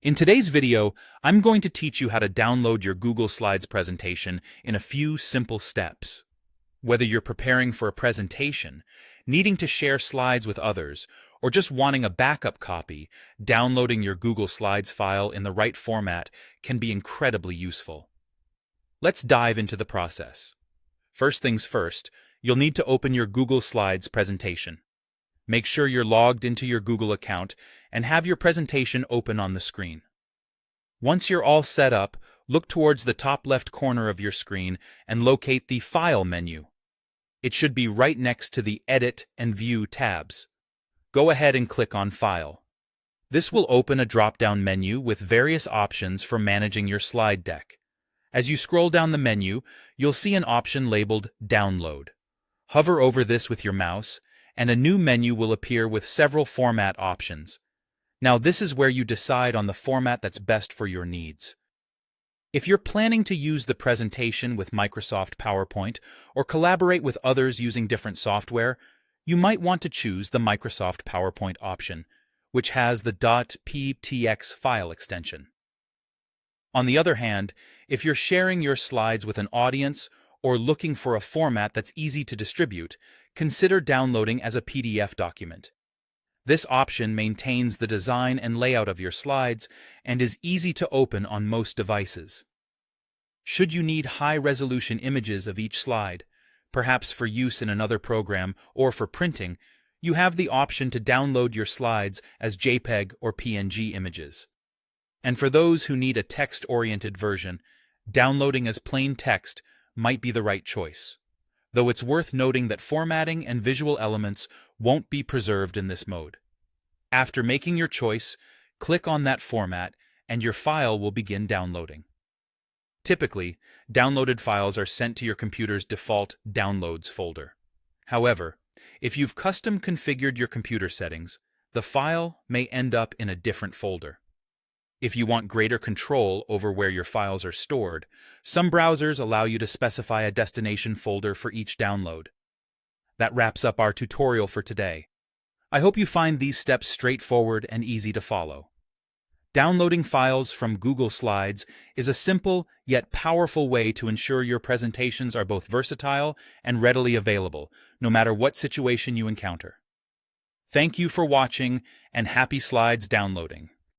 In today's video, I'm going to teach you how to download your Google Slides presentation in a few simple steps. Whether you're preparing for a presentation, needing to share slides with others, or just wanting a backup copy, downloading your Google Slides file in the right format can be incredibly useful. Let's dive into the process. First things first, you'll need to open your Google Slides presentation. Make sure you're logged into your Google account and have your presentation open on the screen. Once you're all set up, look towards the top left corner of your screen and locate the File menu. It should be right next to the Edit and View tabs. Go ahead and click on File. This will open a drop-down menu with various options for managing your slide deck. As you scroll down the menu, you'll see an option labeled Download. Hover over this with your mouse, and a new menu will appear with several format options. Now, this is where you decide on the format that's best for your needs. If you're planning to use the presentation with Microsoft PowerPoint or collaborate with others using different software, you might want to choose the Microsoft PowerPoint option, which has the .ptx file extension. On the other hand, if you're sharing your slides with an audience or looking for a format that's easy to distribute, consider downloading as a PDF document. This option maintains the design and layout of your slides and is easy to open on most devices. Should you need high-resolution images of each slide, perhaps for use in another program or for printing, you have the option to download your slides as JPEG or PNG images. And for those who need a text-oriented version, downloading as plain text might be the right choice, though it's worth noting that formatting and visual elements won't be preserved in this mode. After making your choice, click on that format and your file will begin downloading. Typically, downloaded files are sent to your computer's default Downloads folder. However, if you've custom configured your computer settings, the file may end up in a different folder. If you want greater control over where your files are stored, some browsers allow you to specify a destination folder for each download. That wraps up our tutorial for today. I hope you find these steps straightforward and easy to follow. Downloading files from Google Slides is a simple yet powerful way to ensure your presentations are both versatile and readily available, no matter what situation you encounter. Thank you for watching, and happy slides downloading.